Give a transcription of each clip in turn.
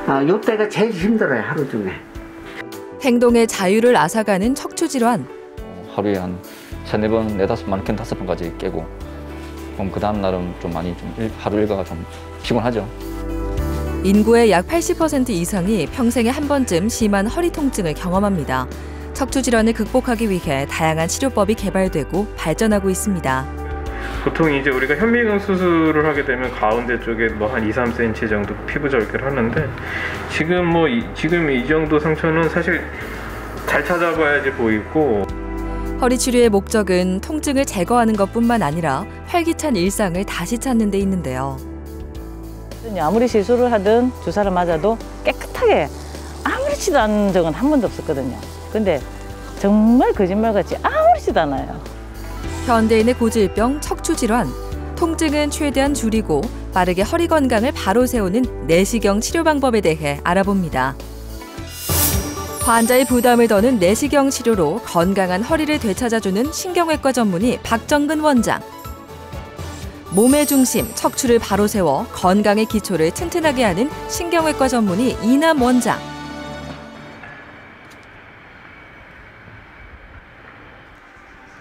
요때가 제일 힘들어요, 하루 중에. 행동의 자유를 앗아가는 척추 질환. 하루에 한 3-4번, 4-5번, 5번까지 깨고, 그럼 그 다음 날은 좀 많이 하루 일과가 좀 피곤하죠. 인구의 약 80% 이상이 평생에 한 번쯤 심한 허리 통증을 경험합니다. 척추 질환을 극복하기 위해 다양한 치료법이 개발되고 발전하고 있습니다. 보통 이제 우리가 현미경 수술을 하게 되면 가운데 쪽에 한 2-3cm 정도 피부 절개를 하는데 지금 이 정도 상처는 사실 잘 찾아봐야지 보이고. 허리 치료의 목적은 통증을 제거하는 것뿐만 아니라 활기찬 일상을 다시 찾는 데 있는데요. 아무리 시술을 하든 주사를 맞아도 깨끗하게 아무렇지도 않은 적은 한 번도 없었거든요. 근데 정말 거짓말같이 아무렇지도 않아요. 현대인의 고질병 척추 질환. 통증은 최대한 줄이고 빠르게 허리 건강을 바로 세우는 내시경 치료 방법에 대해 알아봅니다. 환자의 부담을 더는 내시경 치료로 건강한 허리를 되찾아주는 신경외과 전문의 박정근 원장. 몸의 중심, 척추를 바로 세워 건강의 기초를 튼튼하게 하는 신경외과 전문의 이남 원장.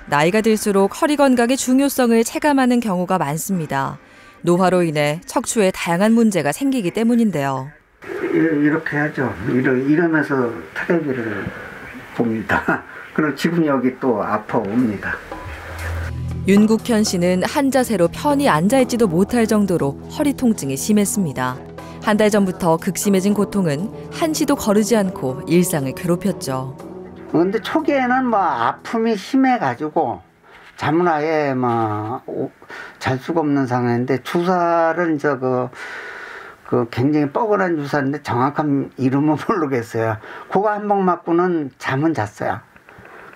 나이가 들수록 허리 건강의 중요성을 체감하는 경우가 많습니다. 노화로 인해 척추에 다양한 문제가 생기기 때문인데요. 이렇게 하죠. 이러면서 텔레비를 봅니다. 그럼 지금 여기 또 아파옵니다. 윤국현 씨는 한 자세로 편히 앉아있지도 못할 정도로 허리 통증이 심했습니다. 한 달 전부터 극심해진 고통은 한시도 거르지 않고 일상을 괴롭혔죠. 근데 초기에는 아픔이 심해가지고 잠은 아예 잘 수가 없는 상황인데 주사를 굉장히 뻐근한 주사인데 정확한 이름은 모르겠어요. 그거 한 방 맞고는 잠은 잤어요.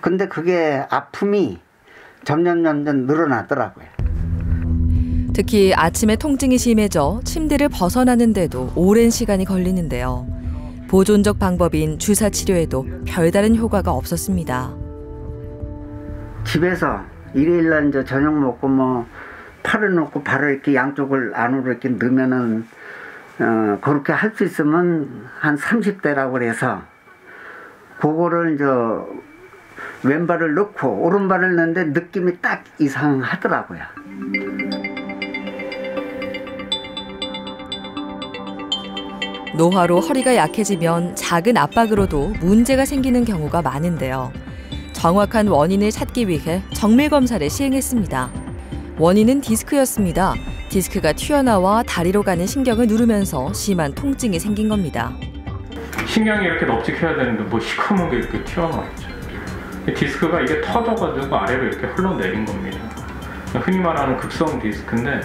근데 그게 아픔이 점점 늘어나더라고요. 특히 아침에 통증이 심해져 침대를 벗어나는데도 오랜 시간이 걸리는데요. 보존적 방법인 주사 치료에도 별다른 효과가 없었습니다. 집에서 일요일날 이제 저녁 먹고 팔을 놓고 바로 이렇게 양쪽을 안으로 이렇게 넣으면은 그렇게 할 수 있으면 한 30대라고 그래서 그거를 이제 왼발을 넣고 오른발을 넣는데 느낌이 딱 이상하더라고요. 노화로 허리가 약해지면 작은 압박으로도 문제가 생기는 경우가 많은데요. 정확한 원인을 찾기 위해 정밀 검사를 시행했습니다. 원인은 디스크였습니다. 디스크가 튀어나와 다리로 가는 신경을 누르면서 심한 통증이 생긴 겁니다. 신경이 이렇게 넙죽해야 되는데 시커먼 게 이렇게 튀어나왔죠. 디스크가 이게 터져가지고 아래로 이렇게 흘러내린 겁니다. 흔히 말하는 극성 디스크인데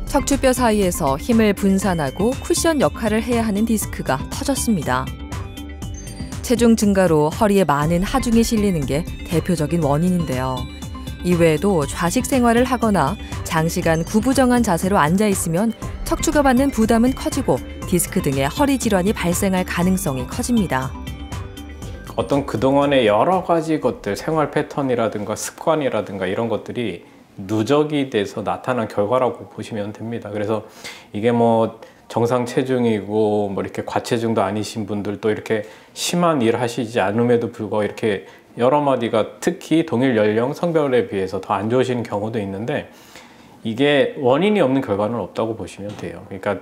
척추뼈 사이에서 힘을 분산하고 쿠션 역할을 해야 하는 디스크가 터졌습니다. 체중 증가로 허리에 많은 하중이 실리는 게 대표적인 원인인데요. 이외에도 좌식 생활을 하거나 장시간 구부정한 자세로 앉아 있으면 척추가 받는 부담은 커지고 디스크 등의 허리 질환이 발생할 가능성이 커집니다. 어떤 그동안의 여러 가지 것들, 생활 패턴이라든가 습관이라든가 이런 것들이 누적이 돼서 나타난 결과라고 보시면 됩니다. 그래서 이게 정상 체중이고 이렇게 과체중도 아니신 분들도 이렇게 심한 일 하시지 않음에도 불구하고 이렇게 여러 마디가 특히 동일 연령, 성별에 비해서 더 안 좋으신 경우도 있는데 이게 원인이 없는 결과는 없다고 보시면 돼요. 그러니까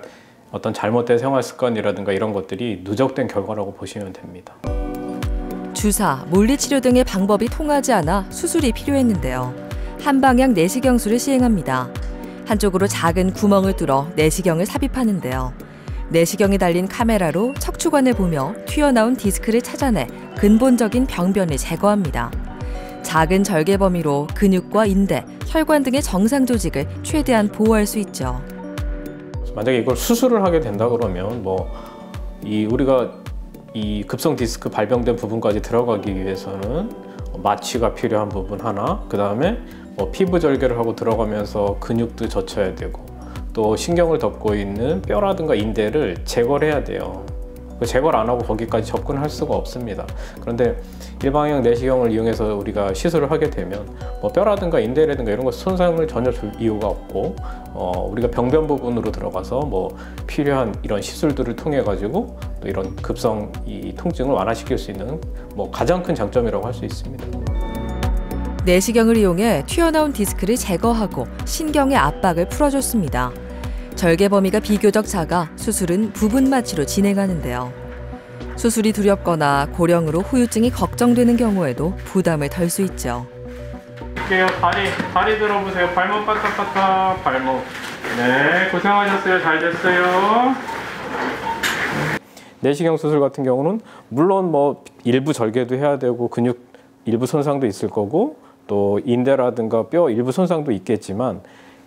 어떤 잘못된 생활 습관이라든가 이런 것들이 누적된 결과라고 보시면 됩니다. 주사, 물리치료 등의 방법이 통하지 않아 수술이 필요했는데요. 한방향 내시경술을 시행합니다. 한쪽으로 작은 구멍을 뚫어 내시경을 삽입하는데요. 내시경에 달린 카메라로 척추관을 보며 튀어나온 디스크를 찾아내 근본적인 병변을 제거합니다. 작은 절개 범위로 근육과 인대, 혈관 등의 정상 조직을 최대한 보호할 수 있죠. 만약에 이걸 수술을 하게 된다 그러면 우리가 이 급성 디스크 발병된 부분까지 들어가기 위해서는 마취가 필요한 부분 하나, 그 다음에 피부 절개를 하고 들어가면서 근육도 젖혀야 되고 또 신경을 덮고 있는 뼈라든가 인대를 제거를 해야 돼요. 제거를 안 하고 거기까지 접근할 수가 없습니다. 그런데 일방향 내시경을 이용해서 우리가 시술을 하게 되면 뼈라든가 인대라든가 이런 것 손상을 전혀 줄 이유가 없고 우리가 병변 부분으로 들어가서 뭐 필요한 이런 시술들을 통해 가지고 또 이런 급성 이 통증을 완화시킬 수 있는 뭐 가장 큰 장점이라고 할 수 있습니다. 내시경을 이용해 튀어나온 디스크를 제거하고 신경의 압박을 풀어줬습니다. 절개 범위가 비교적 작아 수술은 부분 마취로 진행하는데요. 수술이 두렵거나 고령으로 후유증이 걱정되는 경우에도 부담을 덜 수 있죠. 할게요. 다리 들어보세요. 발목 바짝바짝 발목. 네, 고생하셨어요. 잘 됐어요. 내시경 수술 같은 경우는 물론 뭐 일부 절개도 해야 되고 근육 일부 손상도 있을 거고 또 인대라든가 뼈 일부 손상도 있겠지만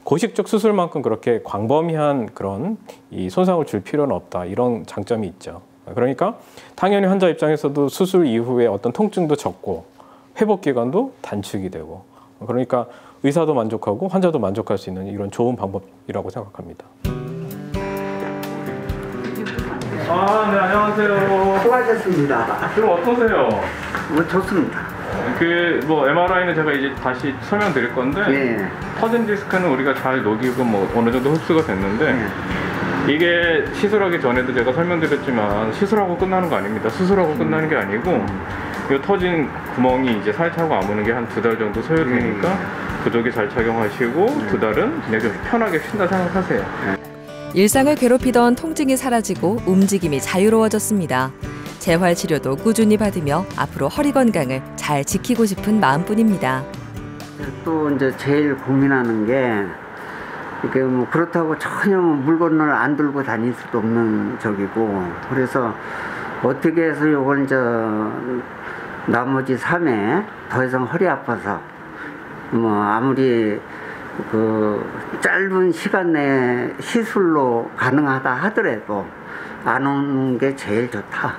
고식적 수술만큼 그렇게 광범위한 그런 이 손상을 줄 필요는 없다. 이런 장점이 있죠. 그러니까 당연히 환자 입장에서도 수술 이후에 어떤 통증도 적고 회복 기간도 단축이 되고 그러니까 의사도 만족하고 환자도 만족할 수 있는 이런 좋은 방법이라고 생각합니다. 아, 네, 안녕하세요. 수고하셨습니다. 지금 어떠세요? 뭐 좋습니다. 뭐 MRI는 제가 이제 다시 설명드릴 건데 예. 터진 디스크는 우리가 잘 녹이고 뭐 어느 정도 흡수가 됐는데 이게 시술하기 전에도 제가 설명드렸지만 시술하고 끝나는 거 아닙니다. 수술하고 끝나는 게 아니고 이 터진 구멍이 이제 살차고 아무는 게 한 2달 정도 소요되니까 부족이 잘 착용하시고 2달은 그냥 좀 편하게 쉰다 생각하세요. 일상을 괴롭히던 통증이 사라지고 움직임이 자유로워졌습니다. 재활 치료도 꾸준히 받으며 앞으로 허리 건강을 잘 지키고 싶은 마음뿐입니다. 또 이제 제일 고민하는 게 이게 뭐 그렇다고 전혀 물건을 안 들고 다닐 수도 없는 적이고 그래서 어떻게 해서 요걸 이제 나머지 3회 더 이상 허리 아파서 뭐 아무리 그 짧은 시간 내에 시술로 가능하다 하더라도 안 오는 게 제일 좋다.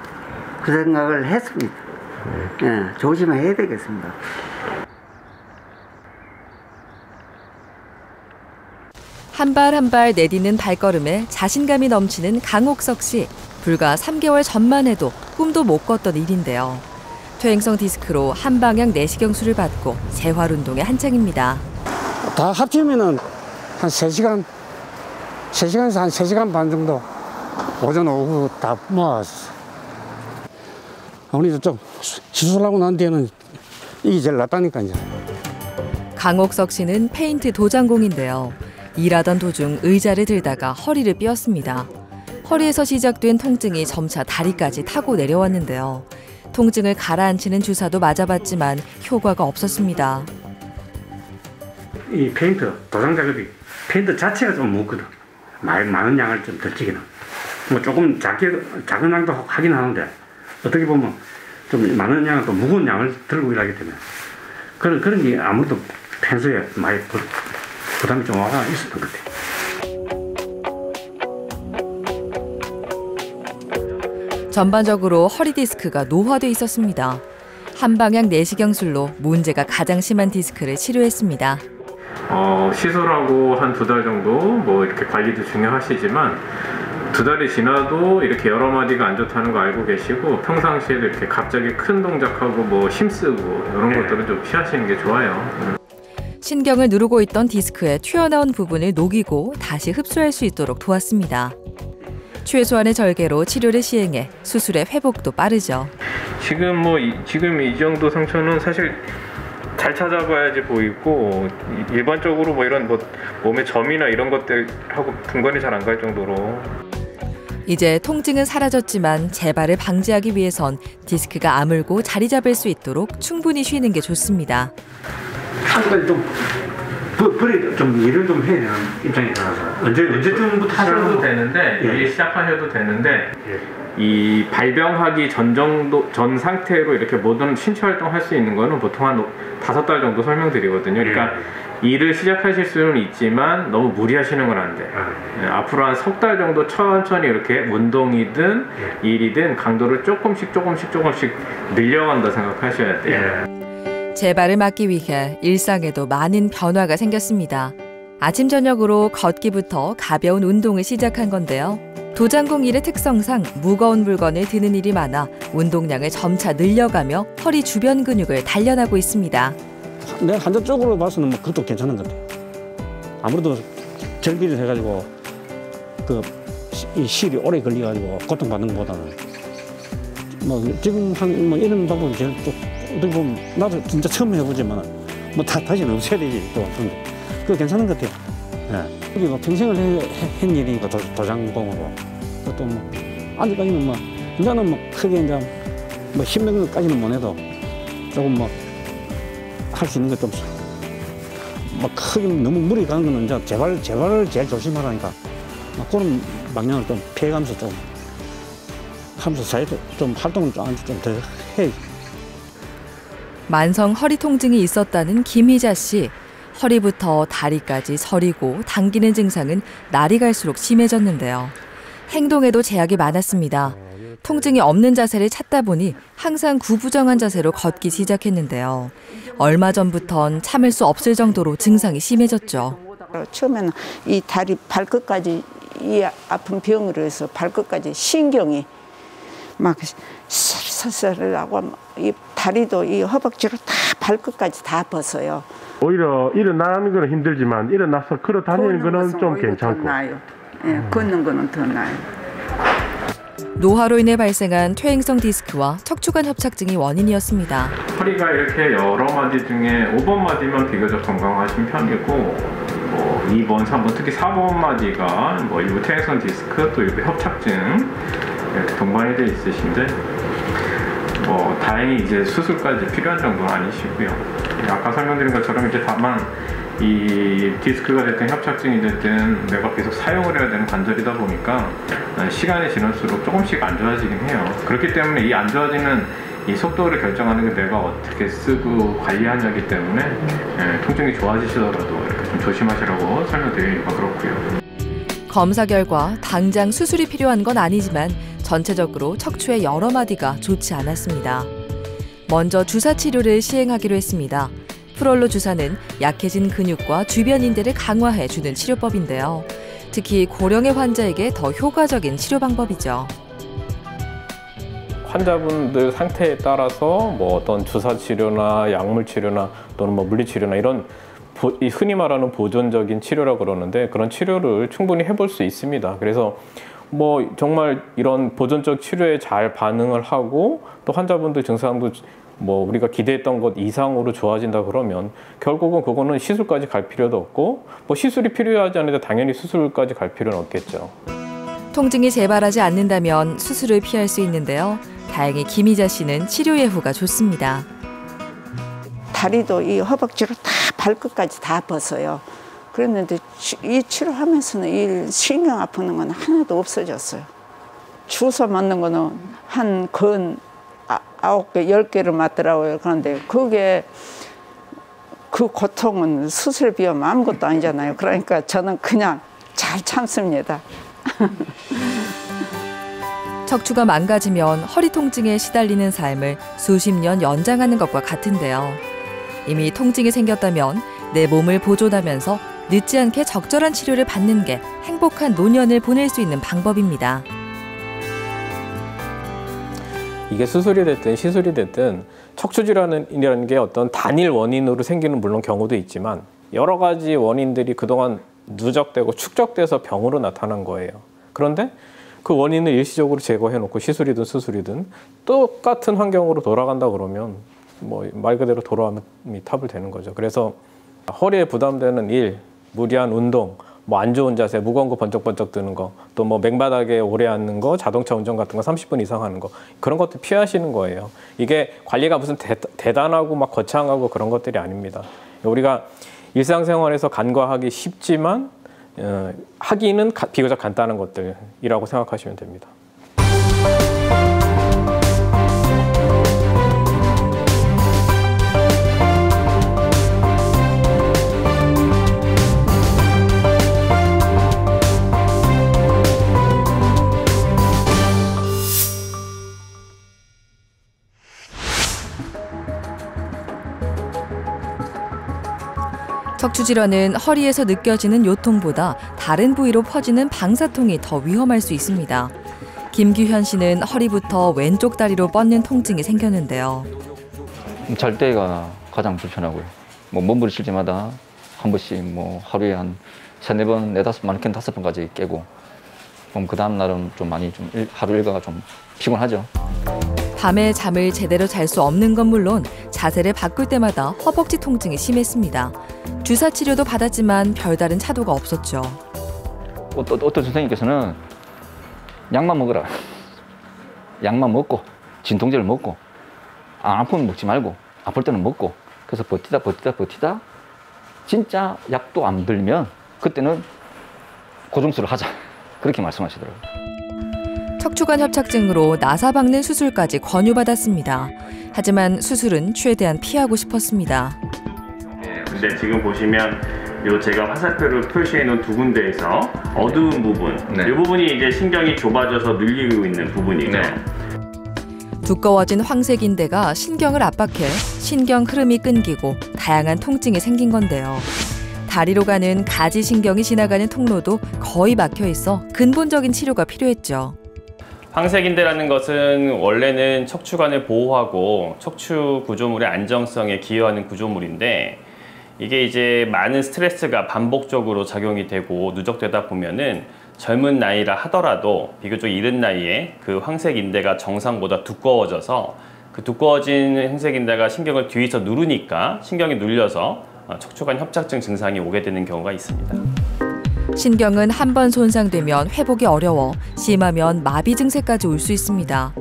그 생각을 했습니다. 예, 조심해야 되겠습니다. 한 발 한 발 내딛는 발걸음에 자신감이 넘치는 강옥석 씨. 불과 3개월 전만 해도 꿈도 못 꿨던 일인데요. 퇴행성 디스크로 한 방향 내시경술을 받고 재활운동에 한창입니다. 다 합치면은 한 3시간에서 한 3시간 반 정도 오전 오후 다 모았어. 아무래도 좀 시술하고 난 뒤에는 이게 제일 낫다니까 이제. 강옥석 씨는 페인트 도장공인데요. 일하던 도중 의자를 들다가 허리를 삐었습니다. 허리에서 시작된 통증이 점차 다리까지 타고 내려왔는데요. 통증을 가라앉히는 주사도 맞아봤지만 효과가 없었습니다. 이 페인트 도장 작업이 페인트 자체가 좀 무겁거든. 많은 양을 좀 덜 찌기는. 뭐 조금 작은 양도 하긴 하는데 어떻게 보면 좀 많은 양은 또 무거운 양을 들고 일하기 때문에 그런 게 아무래도 평소에 많이 부담이 좀 와가 있었던 것 같아요. 전반적으로 허리 디스크가 노화돼 있었습니다. 한 방향 내시경술로 문제가 가장 심한 디스크를 치료했습니다. 시술하고 한 2달 정도 뭐 이렇게 관리도 중요하시지만 2달이 지나도 이렇게 여러 마디가 안 좋다는 거 알고 계시고 평상시에 이렇게 갑자기 큰 동작하고 뭐 힘쓰고 이런 것들은 좀 피하시는 게 좋아요. 신경을 누르고 있던 디스크의 튀어나온 부분을 녹이고 다시 흡수할 수 있도록 도왔습니다. 최소한의 절개로 치료를 시행해 수술의 회복도 빠르죠. 지금 이 정도 상처는 사실 잘 찾아봐야지 보이고 일반적으로 뭐 이런 뭐 몸에 점이나 이런 것들하고 분간이 잘 안 갈 정도로. 이제 통증은 사라졌지만 재발을 방지하기 위해선 디스크가 아물고 자리 잡을 수 있도록 충분히 쉬는 게 좋습니다. 한번 좀 버리 좀 일을 좀 해야 되는 입장이라서 언제쯤부터 하셔도 되는데 예. 시작하셔도 되는데 예. 이 발병하기 전 상태로 이렇게 모든 신체 활동할 수 있는 거는 보통 한 5달 정도 설명드리거든요. 그러니까 일을 시작하실 수는 있지만 너무 무리하시는 건 안 돼. 앞으로 한 3달 정도 천천히 이렇게 운동이든 일이든 강도를 조금씩 늘려간다 생각하셔야 돼요. 재발을 막기 위해 일상에도 많은 변화가 생겼습니다. 아침 저녁으로 걷기부터 가벼운 운동을 시작한 건데요. 도장공 일의 특성상 무거운 물건을 드는 일이 많아 운동량을 점차 늘려가며 허리 주변 근육을 단련하고 있습니다. 내가 환자 쪽으로 봐서는 뭐 그것도 괜찮은 것 같아요. 아무래도 절기를 해가지고 이 실이 오래 걸려가지고 고통받는 것보다는 지금 뭐 이런 방법이 제일 또 어떻게 보면 나도 진짜 처음 해보지만 다시는 없애야 되지 또 근데 그거 괜찮은 것 같아요. 예. 우리가 평생을 한 일이니까 도장공으로 또 아직까지는 이제는 크게 이제 10명까지는 못 해도 조금 할 수 있는 것 좀 크게 너무 무리 가는 거는 이제 재발을 제일 조심하라니까 그런 방향을 좀 피해가면서 좀 하면서 사회도 좀 활동을 좀 더 해. 만성 허리 통증이 있었다는 김희자 씨. 허리부터 다리까지 저리고 당기는 증상은 날이 갈수록 심해졌는데요. 행동에도 제약이 많았습니다. 통증이 없는 자세를 찾다 보니 항상 구부정한 자세로 걷기 시작했는데요. 얼마 전부턴 참을 수 없을 정도로 증상이 심해졌죠. 처음에는 이 다리 발끝까지 이 아픈 병으로 해서 발끝까지 신경이 막 설설하고 이 다리도 이 허벅지로 다 발끝까지 다 벗어요. 오히려 일어나는 건 힘들지만 일어나서 걸어 다니는 거는 좀 괜찮고. 더 나아요. 예, 걷는 거는 더 나아요. 노화로 인해 발생한 퇴행성 디스크와 척추관 협착증이 원인이었습니다. 허리가 이렇게 여러 마디 중에 5번 마디만 비교적 건강하신 편이고 2번, 3번, 특히 4번 마디가 일부 퇴행성 디스크 또 일부 협착증 이렇게 동반이 돼 있으신데 다행히 이제 수술까지 필요한 정도는 아니시고요. 아까 설명드린 것처럼 이제 다만 이 디스크가 됐든 협착증이 됐든 내가 계속 사용을 해야 되는 관절이다 보니까 시간이 지날수록 조금씩 안 좋아지긴 해요. 그렇기 때문에 이 안 좋아지는 이 속도를 결정하는 게 내가 어떻게 쓰고 관리하냐기 때문에 통증이 좋아지시더라도 이렇게 좀 조심하시라고 설명드리는 이유가 그렇고요. 검사 결과 당장 수술이 필요한 건 아니지만 전체적으로 척추의 여러 마디가 좋지 않았습니다. 먼저 주사 치료를 시행하기로 했습니다. 프롤로 주사는 약해진 근육과 주변 인대를 강화해 주는 치료법인데요. 특히 고령의 환자에게 더 효과적인 치료 방법이죠. 환자분들 상태에 따라서 어떤 주사 치료나 약물 치료나 또는 물리치료나 이런 흔히 말하는 보존적인 치료라고 그러는데 그런 치료를 충분히 해볼 수 있습니다. 그래서 정말 이런 보존적 치료에 잘 반응을 하고 또 환자분들 증상도 우리가 기대했던 것 이상으로 좋아진다 그러면 결국은 그거는 시술까지 갈 필요도 없고 시술이 필요하지 않은데 당연히 수술까지 갈 필요는 없겠죠. 통증이 재발하지 않는다면 수술을 피할 수 있는데요. 다행히 김희자 씨는 치료 예후가 좋습니다. 다리도 이 허벅지로 다 발끝까지 다 벗어요. 그랬는데 이 치료하면서는 이 신경 아프는 건 하나도 없어졌어요. 주사 맞는 거는 한 건 9개, 10개를 맞더라고요. 그런데 그 고통은 수술 비하면 아무것도 아니잖아요. 그러니까 저는 그냥 잘 참습니다. 척추가 망가지면 허리 통증에 시달리는 삶을 수십 년 연장하는 것과 같은데요. 이미 통증이 생겼다면 내 몸을 보존하면서 늦지 않게 적절한 치료를 받는 게 행복한 노년을 보낼 수 있는 방법입니다. 이게 수술이 됐든 시술이 됐든 척추질환이라는 게 어떤 단일 원인으로 생기는 물론 경우도 있지만 여러 가지 원인들이 그동안 누적되고 축적돼서 병으로 나타난 거예요. 그런데 그 원인을 일시적으로 제거해놓고 시술이든 수술이든 똑같은 환경으로 돌아간다 그러면 말 그대로 돌아옴이 탑을 되는 거죠. 그래서 허리에 부담되는 일, 무리한 운동, 안 좋은 자세, 무거운 거 번쩍번쩍 드는 거, 또 맥바닥에 오래 앉는 거, 자동차 운전 같은 거 30분 이상 하는 거 그런 것도 피하시는 거예요. 이게 관리가 무슨 대단하고 거창하고 그런 것들이 아닙니다. 우리가 일상생활에서 간과하기 쉽지만 하기는 비교적 간단한 것들이라고 생각하시면 됩니다. 척추질환은 허리에서 느껴지는 요통보다 다른 부위로 퍼지는 방사통이 더 위험할 수 있습니다. 김규현 씨는 허리부터 왼쪽 다리로 뻗는 통증이 생겼는데요. 잘 때가 가장 불편하고요. 몸부림칠 때마다 한 번씩 하루에 한 세네 번, 네다섯 마네킹 5번까지 깨고 그럼 그 다음 날은 좀 많이 좀 하루 일과가 좀 피곤하죠. 밤에 잠을 제대로 잘 수 없는 건 물론 자세를 바꿀 때마다 허벅지 통증이 심했습니다. 주사 치료도 받았지만 별다른 차도가 없었죠. 어떤 선생님께서는 약만 먹어라. 약만 먹고 진통제를 먹고 안 아프면 먹지 말고 아플 때는 먹고 그래서 버티다 진짜 약도 안 들면 그때는 고정수를 하자. 그렇게 말씀하시더라고요. 척추관 협착증으로 나사 박는 수술까지 권유받았습니다. 하지만 수술은 최대한 피하고 싶었습니다. 근데 지금 보시면 요 제가 화살표로 표시해 놓은 두 군데에서 어두운 부분, 이 부분이 이제 신경이 좁아져서 늘리고 있는 부분이죠. 두꺼워진 황색인대가 신경을 압박해 신경 흐름이 끊기고 다양한 통증이 생긴 건데요. 다리로 가는 가지신경이 지나가는 통로도 거의 막혀 있어 근본적인 치료가 필요했죠. 황색인대라는 것은 원래는 척추관을 보호하고 척추 구조물의 안정성에 기여하는 구조물인데 이게 이제 많은 스트레스가 반복적으로 작용이 되고 누적되다 보면은 젊은 나이라 하더라도 비교적 이른 나이에 그 황색인대가 정상보다 두꺼워져서 그 두꺼워진 황색인대가 신경을 뒤에서 누르니까 신경이 눌려서 척추관 협착증 증상이 오게 되는 경우가 있습니다. 신경은 한 번 손상되면 회복이 어려워 심하면 마비 증세까지 올 수 있습니다.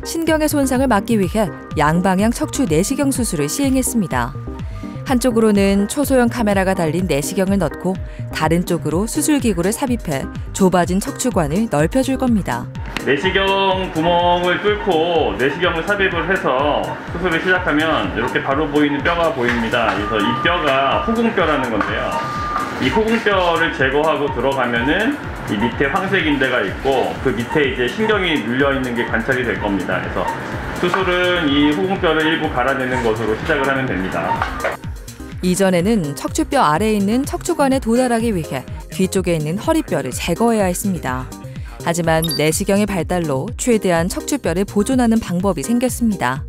신경의 손상을 막기 위해 양방향 척추 내시경 수술을 시행했습니다. 한쪽으로는 초소형 카메라가 달린 내시경을 넣고 다른 쪽으로 수술기구를 삽입해 좁아진 척추관을 넓혀줄 겁니다. 내시경 구멍을 뚫고 내시경을 삽입을 해서 수술을 시작하면 이렇게 바로 보이는 뼈가 보입니다. 그래서 이 뼈가 후궁뼈라는 건데요. 이 후궁뼈를 제거하고 들어가면은 이 밑에 황색인대가 있고 그 밑에 이제 신경이 눌려 있는 게 관찰이 될 겁니다. 그래서 수술은 이 후궁뼈를 일부 갈아내는 것으로 시작을 하면 됩니다. 이전에는 척추뼈 아래에 있는 척추관에 도달하기 위해 뒤쪽에 있는 허리뼈를 제거해야 했습니다. 하지만 내시경의 발달로 최대한 척추뼈를 보존하는 방법이 생겼습니다.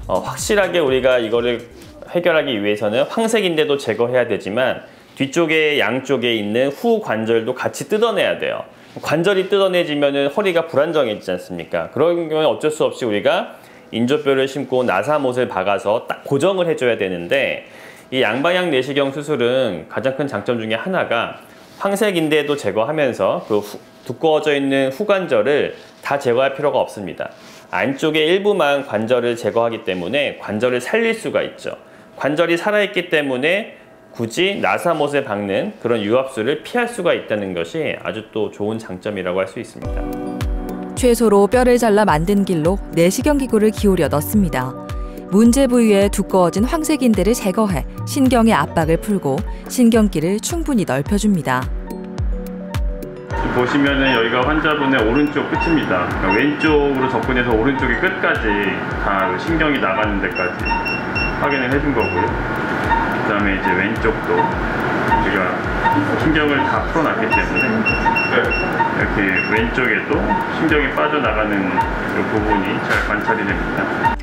확실하게 우리가 이거를 해결하기 위해서는 황색인대도 제거해야 되지만 뒤쪽에 양쪽에 있는 후 관절도 같이 뜯어내야 돼요. 관절이 뜯어내지면 허리가 불안정해지지 않습니까? 그런 경우에 어쩔 수 없이 우리가 인조뼈를 심고 나사못을 박아서 딱 고정을 해줘야 되는데 이 양방향 내시경 수술은 가장 큰 장점 중에 하나가 황색인대도 제거하면서 그 두꺼워져 있는 후관절을 다 제거할 필요가 없습니다. 안쪽에 일부만 관절을 제거하기 때문에 관절을 살릴 수가 있죠. 관절이 살아있기 때문에 굳이 나사못을 박는 그런 유압수를 피할 수가 있다는 것이 아주 또 좋은 장점이라고 할 수 있습니다. 최소로 뼈를 잘라 만든 길로 내시경 기구를 기울여 넣습니다. 문제 부위에 두꺼워진 황색인대를 제거해 신경의 압박을 풀고 신경길을 충분히 넓혀줍니다. 보시면은 여기가 환자분의 오른쪽 끝입니다. 그러니까 왼쪽으로 접근해서 오른쪽의 끝까지 다 신경이 나가는 데까지 확인을 해준 거고요. 그 다음에 이제 왼쪽도 우리가 신경을 다 풀어놨기 때문에 이렇게 왼쪽에도 신경이 빠져나가는 그 부분이 잘 관찰이 됩니다.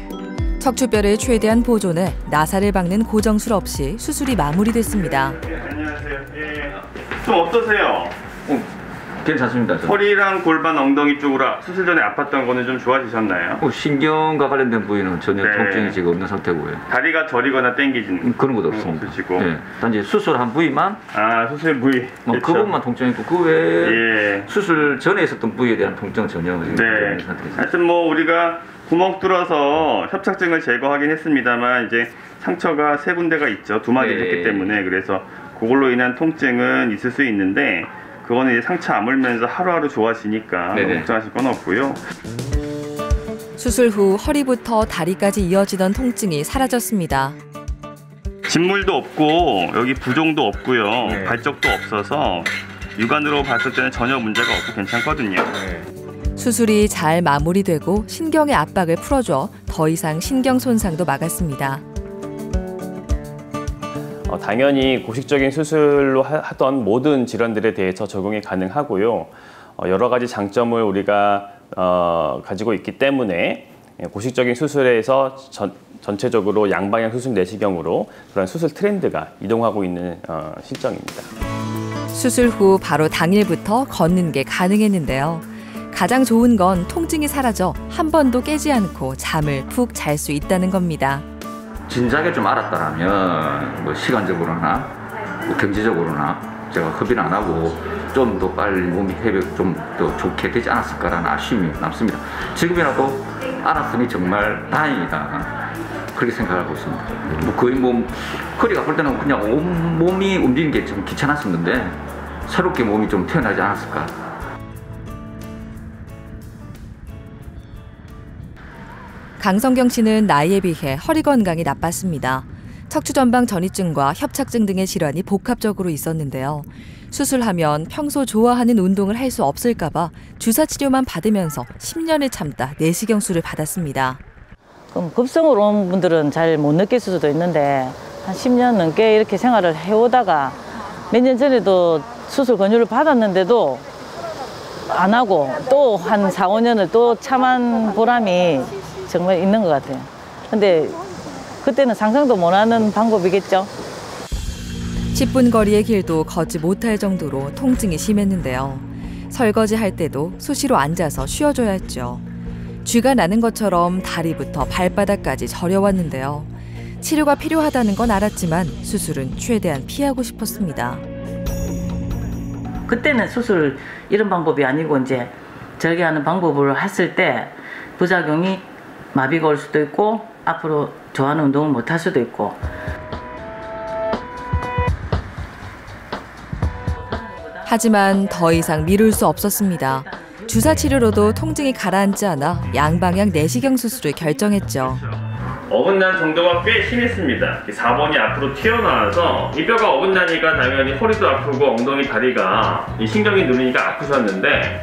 척추뼈를 최대한 보존해 나사를 박는 고정술 없이 수술이 마무리됐습니다. 안녕하세요. 좀 어떠세요? 괜찮습니다. 허리랑 골반, 엉덩이 쪽으로 수술 전에 아팠던 거는 좀 좋아지셨나요? 신경과 관련된 부위는 전혀 통증이 지금 없는 상태고요. 다리가 저리거나 땡기지는 그런 것도 없습니다. 없으시고. 네. 단지 수술한 부위만 수술 부위 그 부분만 통증이 있고 그 외에 수술 전에 있었던 부위에 대한 통증은 전혀 없는 상태입니다. 하여튼 뭐 우리가 구멍 뚫어서 협착증을 제거하긴 했습니다만 이제 상처가 3군데가 있죠. 2마디 했기 때문에 그래서 그걸로 인한 통증은 있을 수 있는데 그거는 이제 상처 아물면서 하루하루 좋아지니까 걱정하실 건 없고요. 수술 후 허리부터 다리까지 이어지던 통증이 사라졌습니다. 진물도 없고 여기 부종도 없고요. 발적도 없어서 육안으로 봤을 때는 전혀 문제가 없고 괜찮거든요. 수술이 잘 마무리되고 신경의 압박을 풀어줘 더 이상 신경 손상도 막았습니다. 당연히 고식적인 수술로 하던 모든 질환들에 대해서 적용이 가능하고요. 여러 가지 장점을 우리가 가지고 있기 때문에 고식적인 수술에서 전체적으로 양방향 수술 내시경으로 그런 수술 트렌드가 이동하고 있는 실정입니다. 수술 후 바로 당일부터 걷는 게 가능했는데요. 가장 좋은 건 통증이 사라져 한 번도 깨지 않고 잠을 푹 잘 수 있다는 겁니다. 진작에 좀 알았다라면 뭐 시간적으로나 뭐 경제적으로나 제가 허비를 안 하고 좀 더 빨리 몸이 회복 좀 더 좋게 되지 않았을까라는 아쉬움이 남습니다. 지금이라도 알았으니 정말 다행이다. 그렇게 생각하고 있습니다. 뭐 거의 허리가 아플 때는 그냥 온 몸이 움직이는 게 좀 귀찮았었는데 새롭게 몸이 좀 태어나지 않았을까. 강성경 씨는 나이에 비해 허리 건강이 나빴습니다. 척추전방 전이증과 협착증 등의 질환이 복합적으로 있었는데요. 수술하면 평소 좋아하는 운동을 할 수 없을까 봐 주사 치료만 받으면서 10년을 참다 내시경술을 받았습니다. 그럼 급성으로 온 분들은 잘 못 느낄 수도 있는데 한 10년 넘게 이렇게 생활을 해오다가 몇 년 전에도 수술 권유를 받았는데도 안 하고 또 한 4, 5년을 또 참은 보람이 정말 있는 것 같아요. 근데 그때는 상상도 못하는 방법이겠죠. 10분 거리의 길도 걷지 못할 정도로 통증이 심했는데요. 설거지할 때도 수시로 앉아서 쉬어줘야 했죠. 쥐가 나는 것처럼 다리부터 발바닥까지 저려왔는데요. 치료가 필요하다는 건 알았지만 수술은 최대한 피하고 싶었습니다. 그때는 수술 이런 방법이 아니고 이제 절개하는 방법을 했을 때 부작용이 마비가 올 수도 있고 앞으로 좋아하는 운동을 못 할 수도 있고. 하지만 더 이상 미룰 수 없었습니다. 주사 치료로도 통증이 가라앉지 않아 양방향 내시경 수술을 결정했죠. 어긋난 정도가 꽤 심했습니다. 4번이 앞으로 튀어나와서 이 뼈가 어긋나니까 당연히 허리도 아프고 엉덩이 다리가 이 신경이 누르니까 아프셨는데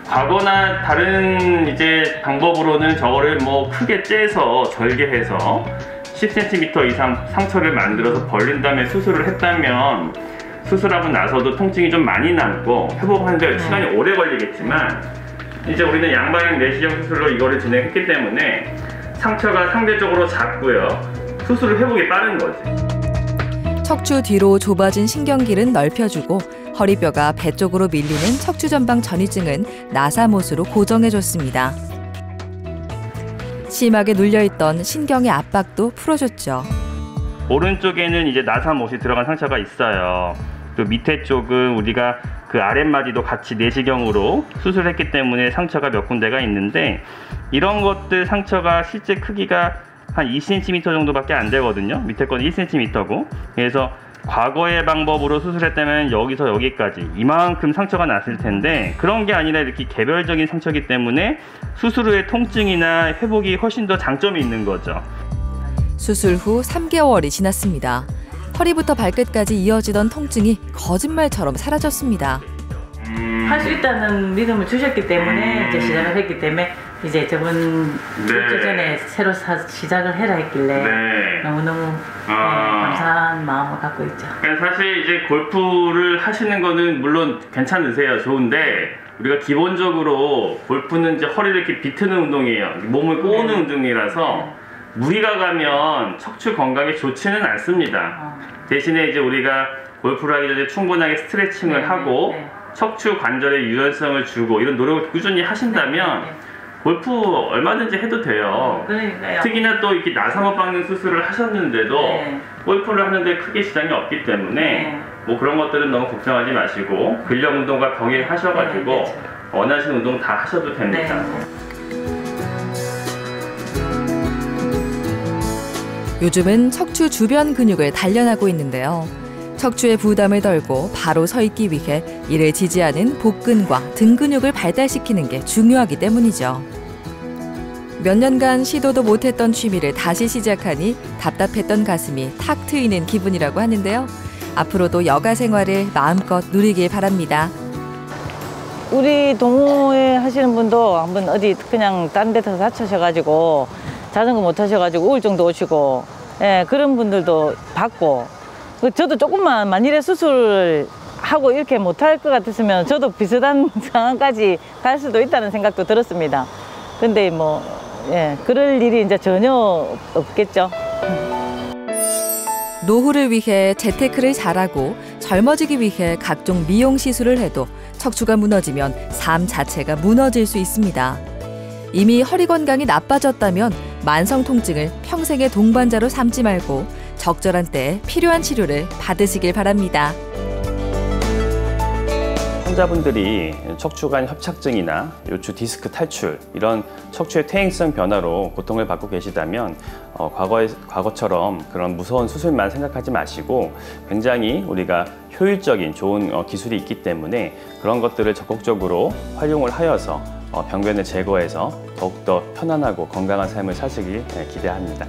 과거나 다른 이제 방법으로는 저거를 뭐 크게 째서 절개해서 10cm 이상 상처를 만들어서 벌린 다음에 수술을 했다면 수술하고 나서도 통증이 좀 많이 남고 회복하는데 시간이 오래 걸리겠지만 이제 우리는 양방향 내시경 수술로 이거를 진행했기 때문에 상처가 상대적으로 작고요. 수술 회복이 빠른 거지. 척추 뒤로 좁아진 신경길은 넓혀주고 허리뼈가 배 쪽으로 밀리는 척추전방 전이증은 나사못으로 고정해줬습니다. 심하게 눌려있던 신경의 압박도 풀어줬죠. 오른쪽에는 이제 나사못이 들어간 상처가 있어요. 또 밑에 쪽은 우리가 그 아랫마디도 같이 내시경으로 수술했기 때문에 상처가 몇 군데가 있는데 이런 것들 상처가 실제 크기가 한 2cm 정도밖에 안 되거든요. 밑에 건 1cm고. 그래서 과거의 방법으로 수술했다면 여기서 여기까지 이만큼 상처가 났을 텐데 그런 게 아니라 이렇게 개별적인 상처이기 때문에 수술 후의 통증이나 회복이 훨씬 더 장점이 있는 거죠. 수술 후 3개월이 지났습니다. 허리부터 발끝까지 이어지던 통증이 거짓말처럼 사라졌습니다. 할 수 있다는 믿음을 주셨기 때문에 이제 시작을 했기 때문에 이제 저번 일주 전에 새로 시작을 해라 했길래 너무너무 감사한 마음을 갖고 있죠. 사실 이제 골프를 하시는 거는 물론 괜찮으세요. 좋은데 우리가 기본적으로 골프는 이제 허리를 이렇게 비트는 운동이에요. 몸을 꼬는 운동이라서 무리가 가면 척추 건강에 좋지는 않습니다. 대신에 이제 우리가 골프를 하기 전에 충분하게 스트레칭을 하고 척추 관절에 유연성을 주고 이런 노력을 꾸준히 하신다면 골프 얼마든지 해도 돼요. 그러니까요. 특히나 또 이렇게 나사못 박는 수술을 하셨는데도 골프를 하는데 크게 지장이 없기 때문에 뭐 그런 것들은 너무 걱정하지 마시고 근력 운동과 병행하셔가지고 원하시는 운동 다 하셔도 됩니다. 요즘은 척추 주변 근육을 단련하고 있는데요. 척추의 부담을 덜고 바로 서 있기 위해 이를 지지하는 복근과 등 근육을 발달시키는 게 중요하기 때문이죠. 몇 년간 시도도 못했던 취미를 다시 시작하니 답답했던 가슴이 탁 트이는 기분이라고 하는데요. 앞으로도 여가 생활을 마음껏 누리길 바랍니다. 우리 동호회 하시는 분도 한번 어디 그냥 다른 데서 다치셔가지고 자전거 못 타셔가지고 우울증도 오시고 그런 분들도 봤고 저도 조금만 만일에 수술을 하고 이렇게 못할 것 같았으면 저도 비슷한 상황까지 갈 수도 있다는 생각도 들었습니다. 근데 뭐 그럴 일이 이제 전혀 없겠죠. 노후를 위해 재테크를 잘하고 젊어지기 위해 각종 미용 시술을 해도 척추가 무너지면 삶 자체가 무너질 수 있습니다. 이미 허리 건강이 나빠졌다면 만성 통증을 평생의 동반자로 삼지 말고 적절한 때에 필요한 치료를 받으시길 바랍니다. 환자분들이 척추관 협착증이나 요추 디스크 탈출 이런 척추의 퇴행성 변화로 고통을 받고 계시다면 과거처럼 그런 무서운 수술만 생각하지 마시고 굉장히 우리가 효율적인 좋은 기술이 있기 때문에 그런 것들을 적극적으로 활용을 하여서 병변을 제거해서 더욱더 편안하고 건강한 삶을 사시길 기대합니다.